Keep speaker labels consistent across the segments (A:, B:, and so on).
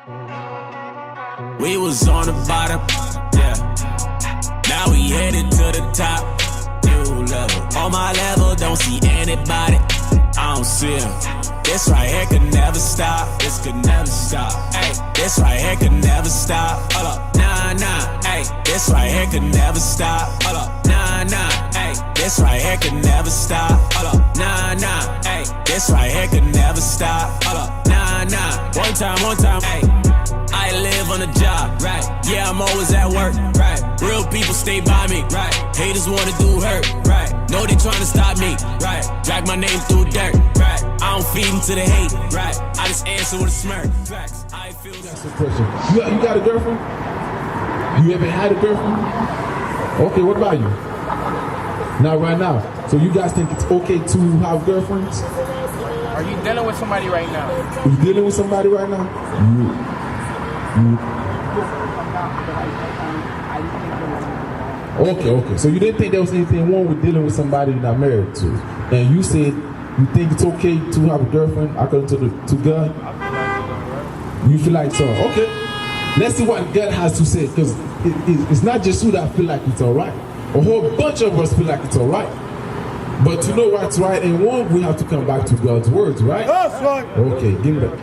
A: We was on the bottom, yeah. Now we headed to the top, new level. On my level, don't see anybody, I don't see them. This right here could never stop, this could never stop. Ay, this right here could never stop. Hold up, nah, nah. Ay, this right here could never stop. Hold up, nah, nah. Ay, this right here could never stop. Hold up, nah, nah. Ay, this right here could never stop. Hold up, nah, nah. One time, ay. I live on the job, right? Yeah, I'm always at work, right? Real people stay by me, right? Haters wanna do hurt, right? Know they tryna stop me, right? Drag my name through dirt, right? I don't feed into the hate, right? I just answer with a smirk, facts. I feel
B: That's a question. You got a girlfriend? You ever had a girlfriend? Okay, what about you? Not right now. So you guys think it's okay to have girlfriends?
C: Are you dealing with somebody right now?
B: You dealing with somebody right now? Okay. So you didn't think there was anything wrong with dealing with somebody you're not married to, and you said you think it's okay to have a girlfriend according to God. You feel like so? Okay. Let's see what God has to say, because it's not just you that feel like it's all right. A whole bunch of us feel like it's all right. But to know what's right and wrong, we have to come back to God's words, right?
D: That's right.
B: Okay, give me that.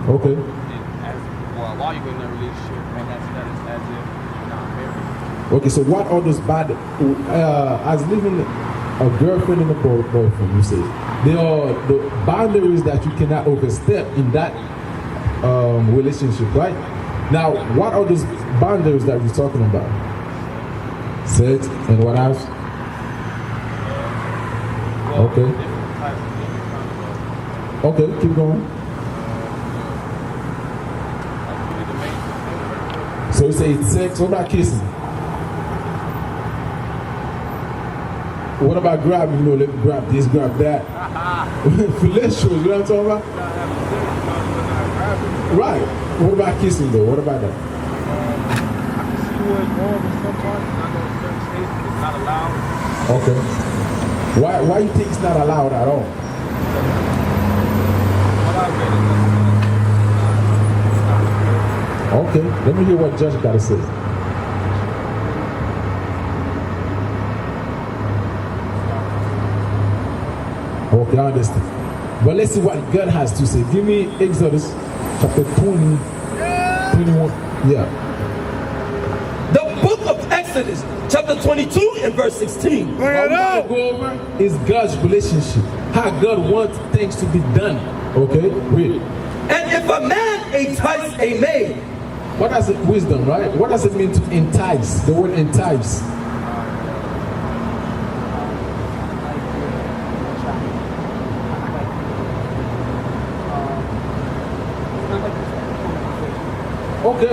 B: Okay.
C: While you're in that relationship, and that's as if you're not married.
B: Okay, so what are those bad, as living a girlfriend and a boyfriend, you say, there are the boundaries that you cannot overstep in that relationship, right? Now, what are those boundaries that you're talking about? Sex and what else? Okay. Okay, keep going. So you say it's sex, what about kissing? What about grabbing? You know, let me grab this, grab that. Let's show you know what I'm talking about? Right. What about kissing though? What about that?
C: I can see where it's wrong in some parts. I know in certain states it's not allowed.
B: Okay. Why you think it's not allowed at all?
C: What I read is
B: Okay, let me hear what Judge got to say. Okay, I understand. But let's see what God has to say. Give me Exodus chapter 21. Yeah.
E: The book of Exodus, chapter 22 and verse 16.
B: What we're going to go over is God's relationship. How God wants things to be done. Okay, read it.
E: And if a man entice a maid.
B: What does it, wisdom, right? What does it mean to entice? The word entice. Okay.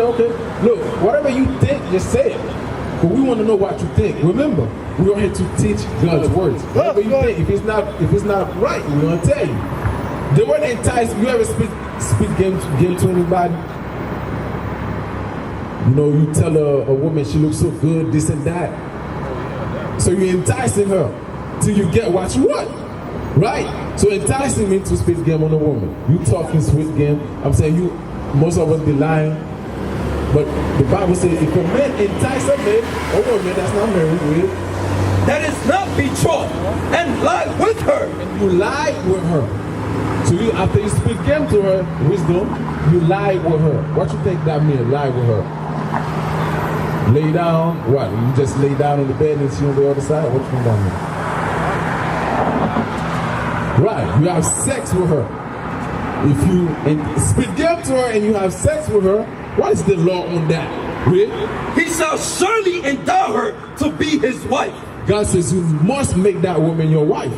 B: Look, whatever you think, just say it. But we want to know what you think. Remember, we are here to teach God's words. Whatever you think, if it's not right, we're gonna tell you. The word entice. You ever speak game to anybody? You know, you tell a woman she looks so good, this and that. So you're enticing her till you get what you want, right? So enticing means to spit game on a woman. You talking sweet game. I'm saying most of us be lying. But the Bible says if a man entice a maid, a woman that's not married with,
E: that is not betrothed, and lie with her.
B: And you lie with her. So after you speak game to her, wisdom, you lie with her. What you think that means, lie with her? Lay down, what? You just lay down on the bed and she on the other side? What you think that means? Right, you have sex with her. If you speak game to her and you have sex with her, what is the law on that? Really?
E: He shall surely endow her to be his wife.
B: God says you must make that woman your wife.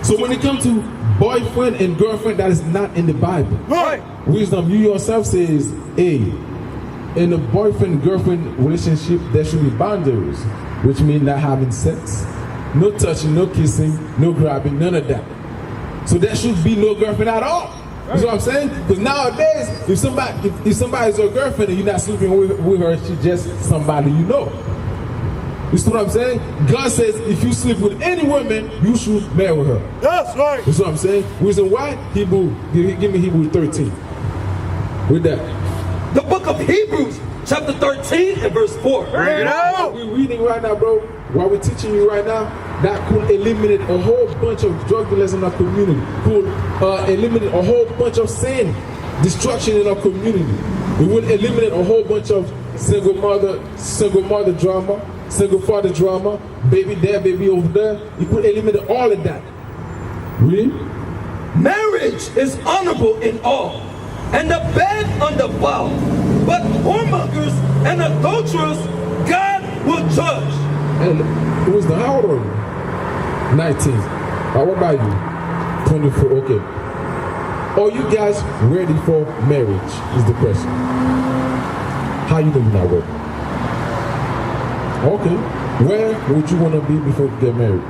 B: So when it comes to boyfriend and girlfriend, that is not in the Bible.
E: Right.
B: Wisdom, you yourself says, in a boyfriend-girlfriend relationship, there should be boundaries, which means not having sex, no touching, no kissing, no grabbing, none of that. So there should be no girlfriend at all. You know what I'm saying? Because nowadays, if somebody's your girlfriend and you're not sleeping with her, she's just somebody you know. You see what I'm saying? God says if you sleep with any woman, you should marry her.
E: That's right.
B: You see what I'm saying? Reason why? Hebrew. Give me Hebrew 13. With that.
E: The book of Hebrews, chapter 13 and verse 4.
B: Bring it out. We're reading right now, bro. While we're teaching you right now, that could eliminate a whole bunch of drug dealers in our community. Could eliminate a whole bunch of sin, destruction in our community. It would eliminate a whole bunch of single mother drama, single father drama, baby there, baby over there. It could eliminate all of that. Really?
E: Marriage is honorable in all, and the bed undefiled. But whoremongers and adulterers, God will judge.
B: And it was the how old are you? 19. What about you? 24. Okay. Are you guys ready for marriage? Is the question. How you know you're not ready? Okay. Where would you want to be before you get married?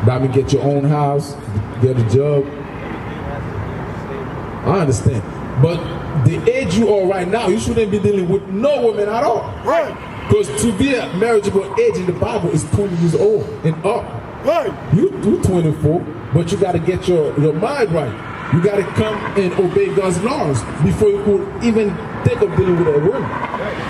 B: That means get your own house, get a job. I understand. But the age you are right now, you shouldn't be dealing with no woman at all.
E: Right.
B: Because to be a marriageable age in the Bible is 20 years old and up.
E: Right.
B: You 24, but you got to get your mind right. You got to come and obey God's laws before you could even think of dealing with a woman.
C: Right.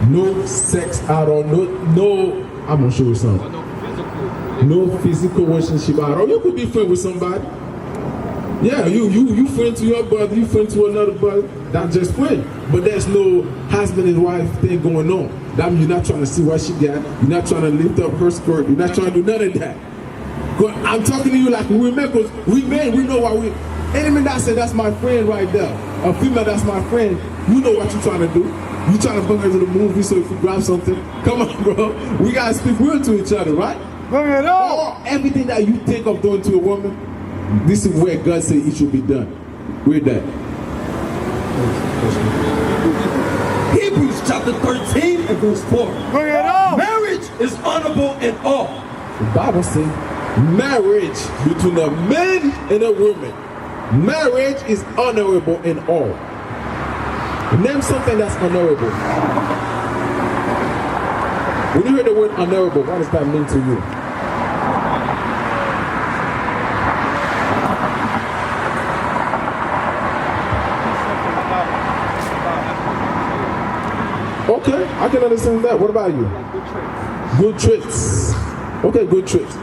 B: No sex at all, no, I'm gonna show you something. No physical relationship at all. You could be friends with somebody. Yeah, you friend to your brother, you friend to another brother. That's just friend. But there's no husband and wife thing going on. That means you're not trying to see what she got. You're not trying to lift up her skirt. You're not trying to do none of that. I'm talking to you like women, because we men, we know what we. Any man that said that's my friend right there, a female that's my friend, you know what you're trying to do. You trying to bring her to the movie so if you grab something, come on, bro. We gotta speak real to each other, right?
E: Bring it on.
B: Everything that you think of doing to a woman, this is where God said it should be done. Read that.
E: Hebrews chapter 13 and verse 4.
C: Bring it on.
E: Marriage is honorable in all.
B: The Bible says marriage between a man and a woman. Marriage is honorable in all. Name something that's honorable. When you hear the word honorable, what does that mean to you? Okay, I can understand that. What about you? Good traits. Okay, good traits.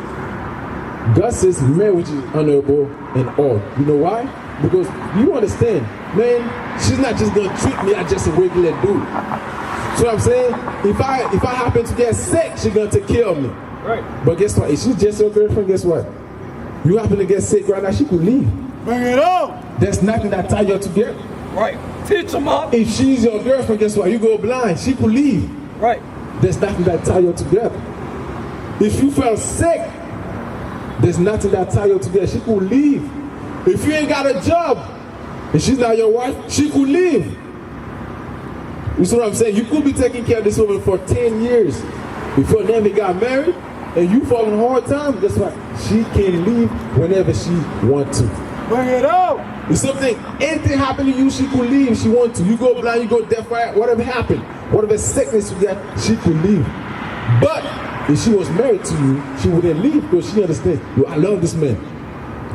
B: God says marriage is honorable in all. You know why? Because you understand, man, she's not just gonna treat me as just a regular dude. So I'm saying, if I happen to get sick, she's gonna take care of me.
C: Right.
B: But guess what? If she's just your girlfriend, guess what? You happen to get sick right now, she could leave.
E: Bring it on.
B: There's nothing that ties you together.
E: Right. Teach them up.
B: If she's your girlfriend, guess what? You go blind, she could leave.
E: Right.
B: There's nothing that ties you together. If you felt sick, there's nothing that ties you together. She could leave. If you ain't got a job, and she's not your wife, she could leave. You see what I'm saying? You could be taking care of this woman for 10 years before then they got married, and you fall in hard times, guess what? She can leave whenever she wants to.
E: Bring it out.
B: If something, anything happen to you, she could leave if she wants to. You go blind, you go deaf, right? Whatever happened, whatever sickness you get, she could leave. But if she was married to you, she wouldn't leave because she understands, yo, I love this man.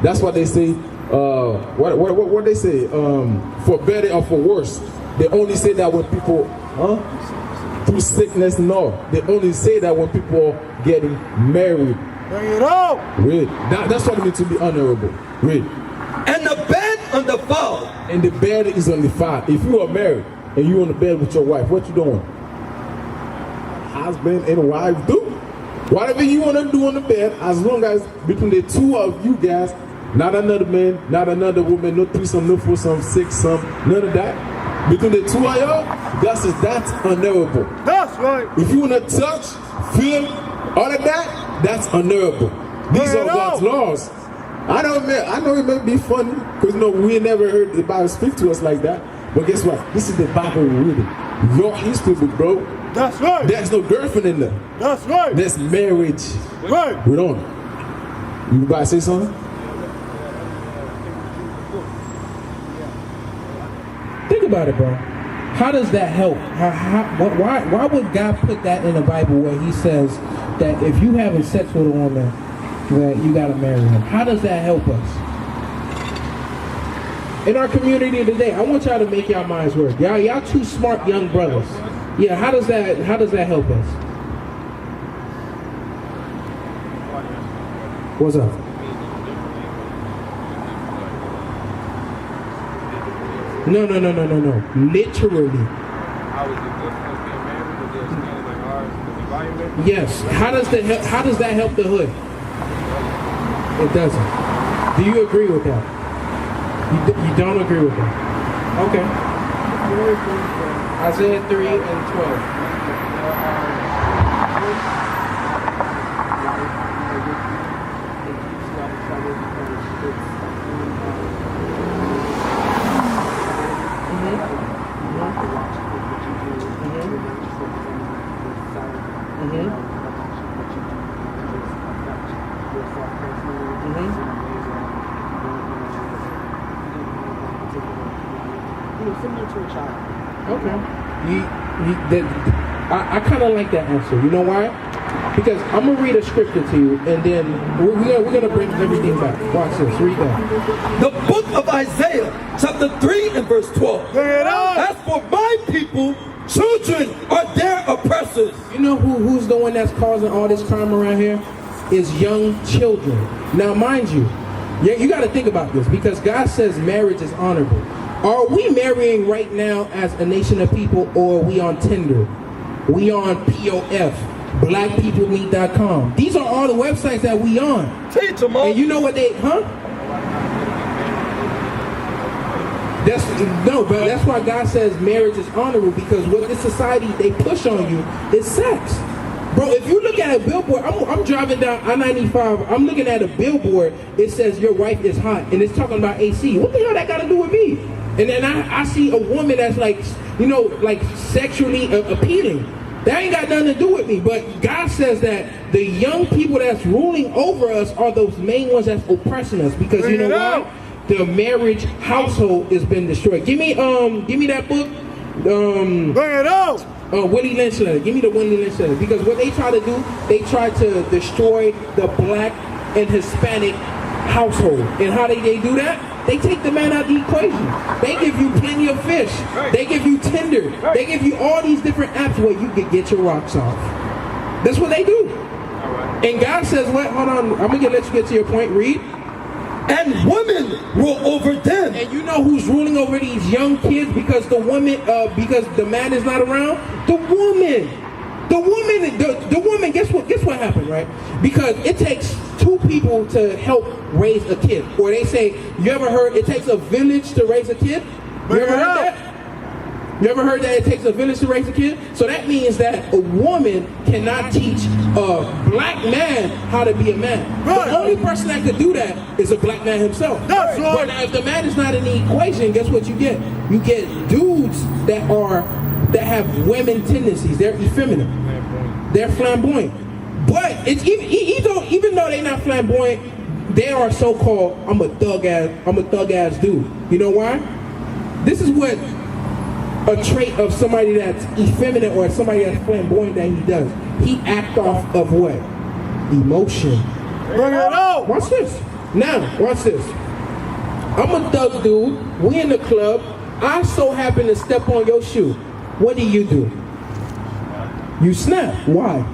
B: That's what they say. What they say? For better or for worse. They only say that when people, through sickness, no. They only say that when people are getting married.
E: Bring it out.
B: Read. That's what it means to be honorable. Read.
E: And the bed undefiled.
B: And the bed is undefiled. If you are married and you on the bed with your wife, what you doing? Husband and wife do whatever you want to do on the bed, as long as between the two of you guys, not another man, not another woman, no threesome, no foursome, sixsome, none of that. Between the two of y'all, God says that's honorable.
E: That's right.
B: If you want to touch, feel, all of that, that's honorable. These are God's laws. I know it may be funny, because we never heard the Bible speak to us like that. But guess what? This is the Bible we're reading. Your history, bro.
D: That's right.
B: There's no girlfriend in there.
D: That's right.
B: There's marriage
D: Right.
B: with honor. You about to say something?
F: Think about it, bro. How does that help? Why would God put that in the Bible where he says that if you having sex with a woman, that you gotta marry him? How does that help us? In our community today, I want y'all to make y'all minds work. Y'all two smart young brothers. Yeah, how does that help us? What's up? No. Literally.
C: How is it good for us being married? Is there standards like ours? Environment?
F: Yes. How does that help the hood? It doesn't. Do you agree with that? You don't agree with that? Okay. Isaiah 3 and 12. Okay. I kind of like that answer. You know why? Because I'm going to read a scripture to you, and then we're going to bring everything back. Watch this. Read that.
E: The book of Isaiah, chapter 3 and verse 12. As for my people, children are their oppressors.
F: You know who's the one that's causing all this crime around here? Is young children. Now, mind you, you got to think about this, because God says marriage is honorable. Are we marrying right now as a nation of people, or are we on Tinder? We on POF, blackpeoplemeet.com. These are all the websites that we on.
E: Teach them all.
F: And you know what they, but that's why God says marriage is honorable, because what this society, they push on you is sex. Bro, if you look at a billboard, I'm driving down I-95, I'm looking at a billboard, it says your wife is hot, and it's talking about AC. What the hell that got to do with me? And then I see a woman that's like, like sexually appealing. That ain't got nothing to do with me. But God says that the young people that's ruling over us are those main ones that's oppressing us, because you know why? The marriage household has been destroyed. Give me that book.
D: Bring it out.
F: Willie Lynch letter. Give me the Willie Lynch letter. Because what they try to do, they try to destroy the black and Hispanic household. And how they do that? They take the man out of the equation. They give you plenty of fish. They give you Tinder. They give you all these different apps where you can get your rocks off. That's what they do. And God says, what? Hold on. I'm going to let you get to your point. Read.
E: And women rule over them.
F: And you know who's ruling over these young kids because the woman, because the man is not around? The woman. The woman, guess what happened, right? Because it takes two people to help raise a kid. Or they say, you ever heard it takes a village to raise a kid? You ever heard that? You ever heard that it takes a village to raise a kid? So that means that a woman cannot teach a black man how to be a man. Right. The only person that could do that is a black man himself.
D: That's right.
F: But now if the man is not in the equation, guess what you get? You get dudes that have women tendencies. They're effeminate. They're flamboyant. But it's even though they're not flamboyant, they are so-called I'm a thug ass dude. You know why? This is what a trait of somebody that's effeminate or somebody that's flamboyant that he does. He acts off of what? Emotion.
D: Bring it out.
F: Watch this. Now, watch this. I'm a thug dude. We in the club. I so happen to step on your shoe. What do? You snap. Why?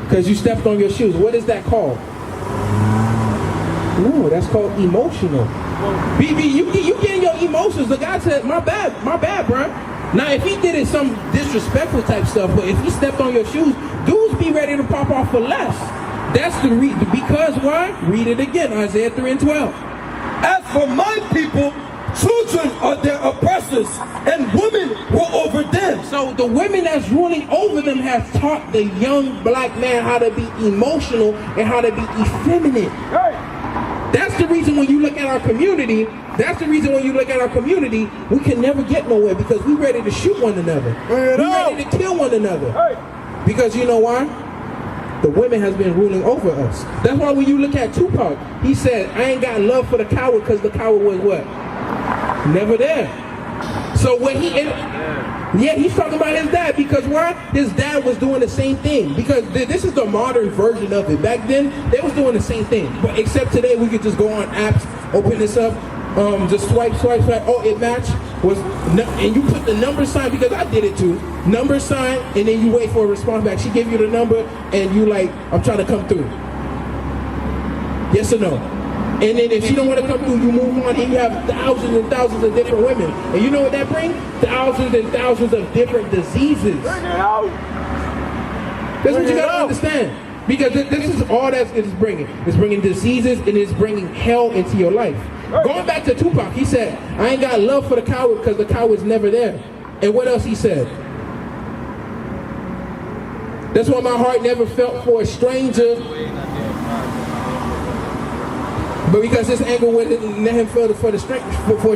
F: Because you stepped on your shoes. What is that called? No, that's called emotional. BB, you getting your emotions. The guy said, my bad, bro. Now, if he did it some disrespectful type stuff, but if he stepped on your shoes, dudes be ready to pop off for less. That's the reason. Because why? Read it again, Isaiah 3 and 12.
E: As for my people, children are their oppressors, and women rule over them.
F: So the women that's ruling over them has taught the young black man how to be emotional and how to be effeminate. That's the reason when you look at our community, That's the reason when you look at our community, we can never get nowhere because we ready to shoot one another. We ready to kill one another. Because you know why? The women has been ruling over us. That's why when you look at Tupac, he said, I ain't got love for the coward because the coward was what? Never there. So when he's talking about his dad because why? His dad was doing the same thing because this is the modern version of it. Back then, they was doing the same thing. But except today, we could just go on apps, open this up, just swipe. Oh, it matched. And you put the number sign, because I did it too. Number sign, and then you wait for a response back. She gave you the number, and you like, I'm trying to come through. Yes or no? And then if she don't want to come through, you move on, and you have thousands and thousands of different women. And you know what that brings? Thousands and thousands of different diseases. That's what you got to understand. Because this is all that it's bringing. It's bringing diseases, and it's bringing hell into your life. Going back to Tupac, he said, I ain't got love for the coward because the coward's never there. And what else he said? That's why my heart never felt for a stranger. But because this anger wouldn't let him feel for a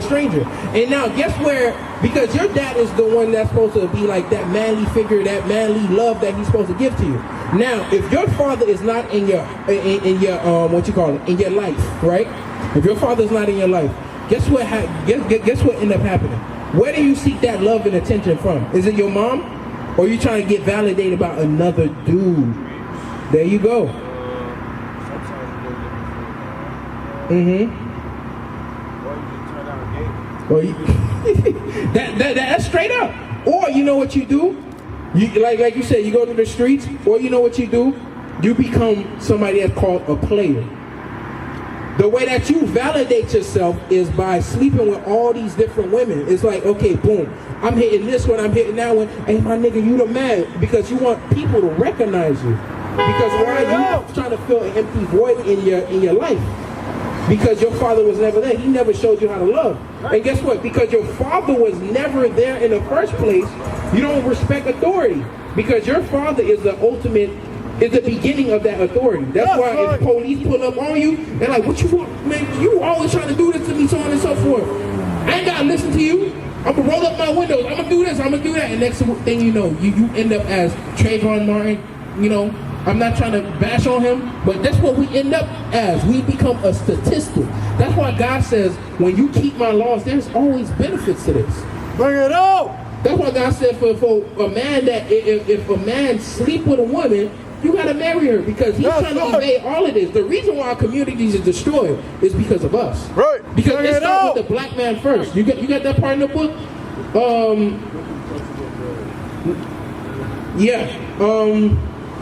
F: stranger. And now guess where, because your dad is the one that's supposed to be like that manly figure, that manly love that he's supposed to give to you. Now, if your father is not in your what you call it, in your life, right? If your father's not in your life, guess what ended up happening? Where do you seek that love and attention from? Is it your mom? Or are you trying to get validated about another dude? There you go. Or that's straight up. Or you know what you do? You like you said, you go to the streets, or you know what you do? You become somebody that's called a player. The way that you validate yourself is by sleeping with all these different women. It's like, okay, boom, I'm hitting this one, I'm hitting that one. Hey, my nigga, you the man, because you want people to recognize you. Because why are you trying to fill an empty void in your life? Because your father was never there. He never showed you how to love. And guess what? Because your father was never there in the first place, you don't respect authority. Because your father is the ultimate, is the beginning of that authority. That's why if police pull up on you, they're like, what you want, man? You always trying to do this to me, so on and so forth. I ain't got to listen to you. I'm going to roll up my windows. I'm going to do this. I'm going to do that. And next thing you know, you end up as Trayvon Martin, you know. I'm not trying to bash on him, but that's what we end up as. We become a statistic. That's why God says, when you keep my laws, there's always benefits to this.
D: Bring it out!
F: That's why God said for a man that if a man sleep with a woman, you gotta marry her, because he's trying to evade all of this. The reason why our communities are destroyed is because of us.
D: Right.
F: Because it starts with the black man first. You got that part in the book?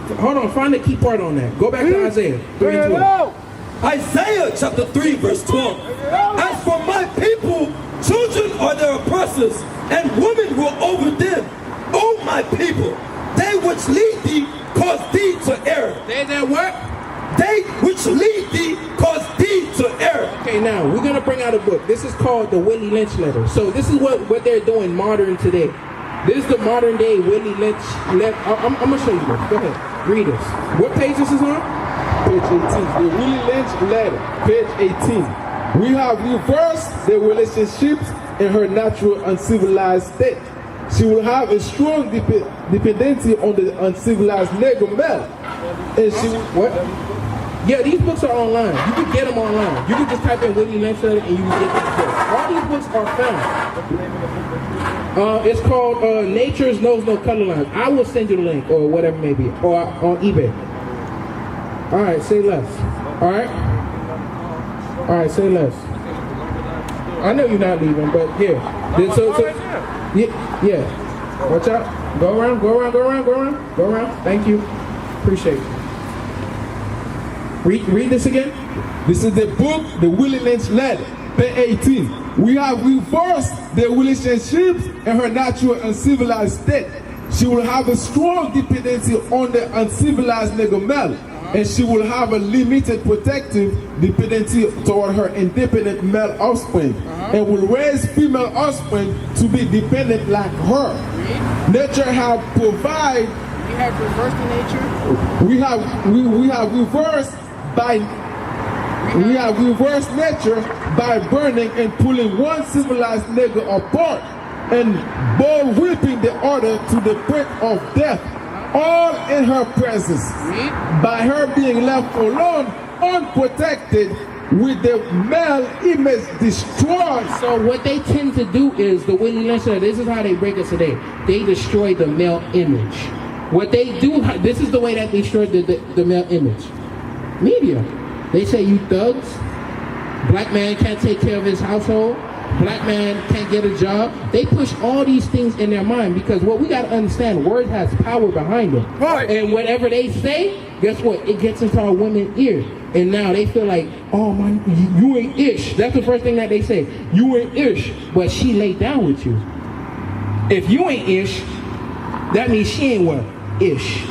F: Hold on, find the key part on that. Go back to Isaiah 3 and 12.
E: Isaiah chapter 3 verse 12. As for my people, children are their oppressors, and women rule over them. O my people, they which lead thee cause thee to err.
F: Say that what?
E: They which lead thee cause thee to err.
F: Okay, now we're gonna bring out a book. This is called the Willie Lynch letter. So this is what they're doing modern today. This is the modern day Willie Lynch letter. I'm gonna show you this. Go ahead, read this. What page this is on?
B: Page 18. The Willie Lynch letter, page 18. We have reversed the relationships in her natural uncivilized state. She will have a strong dependency on the uncivilized Negro male. And she what?
F: Yeah, these books are online. You can get them online. You can just type in Willie Lynch letter and you can get these books. All these books are found. It's called Nature's Knows No Color Lines. I will send you the link or whatever it may be, or on eBay. All right, say less. All right. All right, say less. I know you're not leaving, but here. Yeah. Watch out. Go around. Thank you. Appreciate it. Read this again.
B: This is the book, the Willie Lynch letter, page 18. We have reversed the relationships in her natural uncivilized state. She will have a strong dependency on the uncivilized Negro male, and she will have a limited protective dependency toward her independent male offspring, and will raise female offspring to be dependent like her. Nature have provided.
F: We have reversed the nature.
B: We have reversed by We have reversed nature by burning and pulling one civilized nigger apart and bull whipping the other to the point of death, all in her presence. By her being left alone, unprotected, with the male image destroyed.
F: So what they tend to do is, the Willie Lynch, this is how they break us today. They destroy the male image. What they do, this is the way that they destroy the male image. Media. They say you thugs, black man can't take care of his household, black man can't get a job. They push all these things in their mind because what we got to understand, words has power behind them.
D: Right.
F: And whatever they say, guess what? It gets into our women's ear. And now they feel like, oh man, you ain't ish. That's the first thing that they say. You ain't ish. But she laid down with you. If you ain't ish, that means she ain't what? Ish.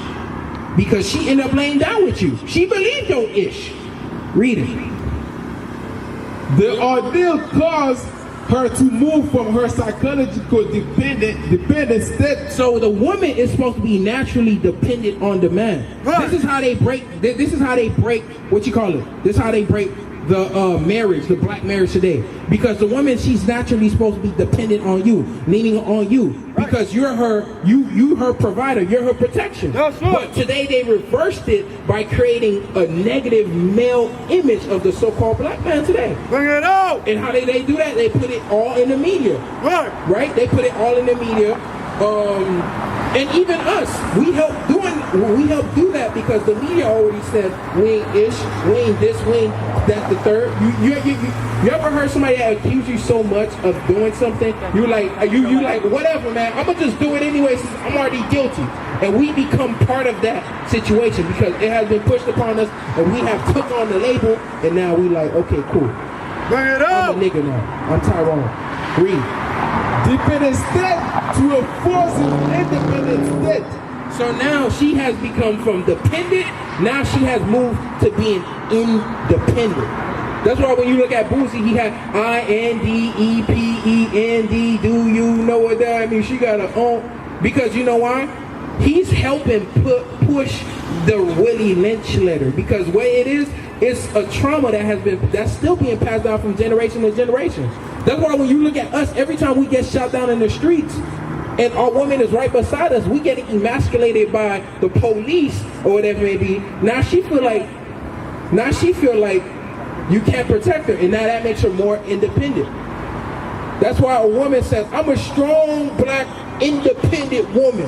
F: Because she ended up laying down with you. She believed your ish. Read it.
B: The ordeal caused her to move from her psychological dependent state.
F: So the woman is supposed to be naturally dependent on the man.
D: Right.
F: This is how they break. This is how they break. What you call it? This is how they break the marriage, the black marriage today. Because the woman, she's naturally supposed to be dependent on you, leaning on you, because you're her, you her provider, you're her protection.
D: That's right.
F: But today they reversed it by creating a negative male image of the so-called black man today.
D: Bring it out.
F: And how they do that? They put it all in the media.
D: Right.
F: Right? They put it all in the media. And even us, we help do that because the media already said we ain't ish, we ain't this, we ain't that, the third. You ever heard somebody that accuse you so much of doing something? You like whatever, man. I'm gonna just do it anyway since I'm already guilty. And we become part of that situation because it has been pushed upon us, and we have took on the label, and now we like, okay, cool.
D: Bring it out.
F: I'm a nigga now. I'm Tyrone. Read.
B: Dependent state to a forcing independent state.
F: So now she has become from dependent, now she has moved to being independent. That's why when you look at Boosie, he had INDEPEND. Do you know what that means? She got her own. Because you know why? He's helping push the Willie Lynch letter. Because what it is, it's a trauma that's still being passed down from generation to generation. That's why when you look at us, every time we get shot down in the streets, and our woman is right beside us, we get emasculated by the police or whatever it may be. Now she feel like you can't protect her, and now that makes her more independent. That's why a woman says, I'm a strong, black, independent woman.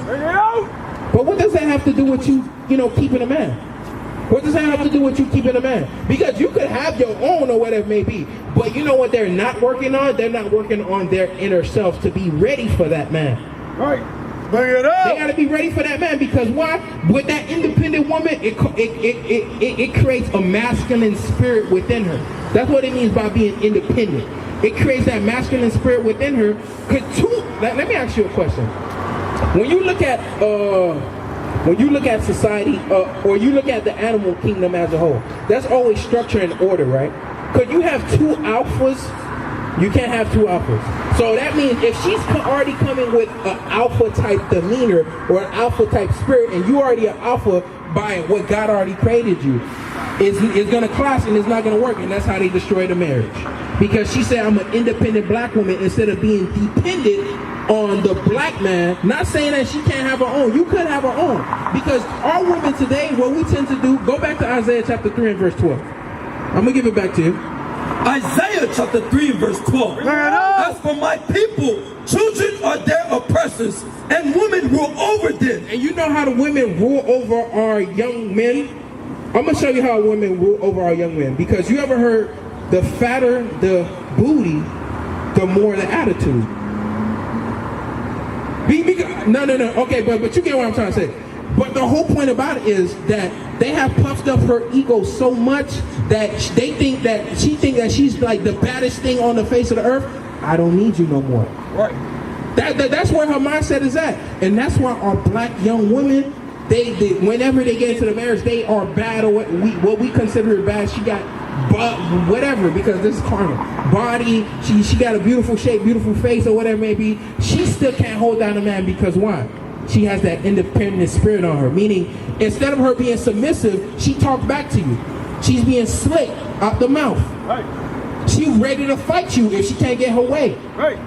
F: But what does that have to do with you keeping a man? What does that have to do with you keeping a man? Because you could have your own or whatever it may be, but you know what they're not working on? They're not working on their inner self to be ready for that man.
D: Right. Bring it out.
F: They got to be ready for that man because why? With that independent woman, it creates a masculine spirit within her. That's what it means by being independent. It creates that masculine spirit within her. Let me ask you a question. When you look at society, or you look at the animal kingdom as a whole, that's always structure and order, right? Could you have two alphas? You can't have two alphas. So that means if she's already coming with an alpha type demeanor or an alpha type spirit, and you already an alpha by what God already created you, it's gonna clash and it's not gonna work, and that's how they destroy the marriage. Because she said, I'm an independent black woman instead of being dependent on the black man. Not saying that she can't have her own. You could have her own. Because our women today, what we tend to do, go back to Isaiah chapter 3 and verse 12. I'm gonna give it back to you.
E: Isaiah chapter 3 verse 12. As for my people, children are their oppressors, and women rule over them.
F: And you know how the women rule over our young men? I'm gonna show you how women rule over our young men. Because you ever heard the fatter the booty, the more the attitude. No. Okay, but you get what I'm trying to say. But the whole point about it is that they have puffed up her ego so much that she think that she's like the baddest thing on the face of the earth. I don't need you no more.
D: Right.
F: That's where her mindset is at, and that's why our black young women, they whenever they get into the marriage, they are bad, or what we consider bad. She got whatever, because this is carnal body. She got a beautiful shape, beautiful face, or whatever it may be. She still can't hold down a man because why? She has that independent spirit on her. Meaning, instead of her being submissive, she talks back to you. She's being slick out the mouth. She's ready to fight you if she can't get her way.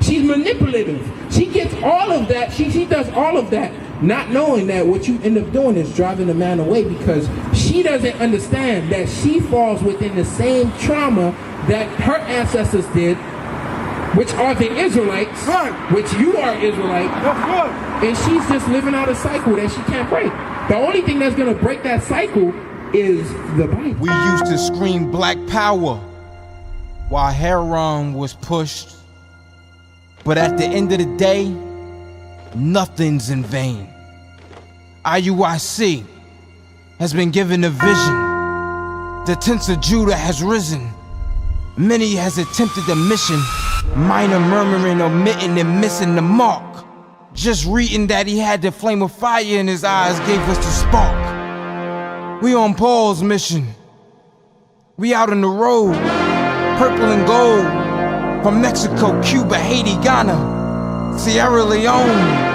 F: She's manipulative. She gets all of that. She does all of that, not knowing that what you end up doing is driving the man away, because she doesn't understand that she falls within the same trauma that her ancestors did, which are the Israelites, which you are Israelite, and she's just living out a cycle that she can't break. The only thing that's gonna break that cycle is the Bible.
G: We used to scream black power while heroin was pushed, but at the end of the day, nothing's in vain. IUIC has been given a vision. The tents of Judah has risen. Many has attempted the mission, minor murmuring, omitting, and missing the mark. Just reading that he had the flame of fire in his eyes gave us the spark. We on Paul's mission. We out on the road, purple and gold, from Mexico, Cuba, Haiti, Ghana, Sierra Leone.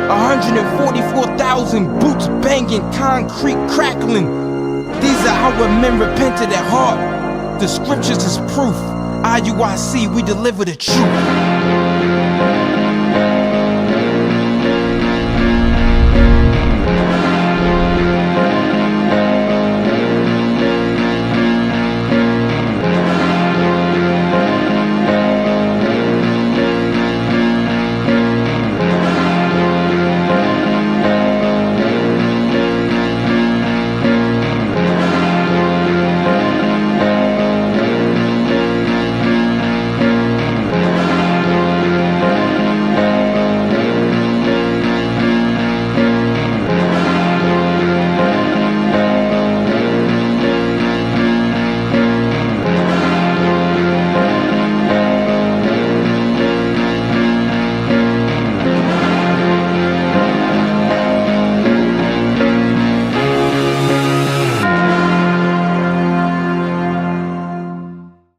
G: 144,000 boots banging, concrete crackling. These are our men repented at heart. The scriptures is proof. IUIC, we deliver the truth.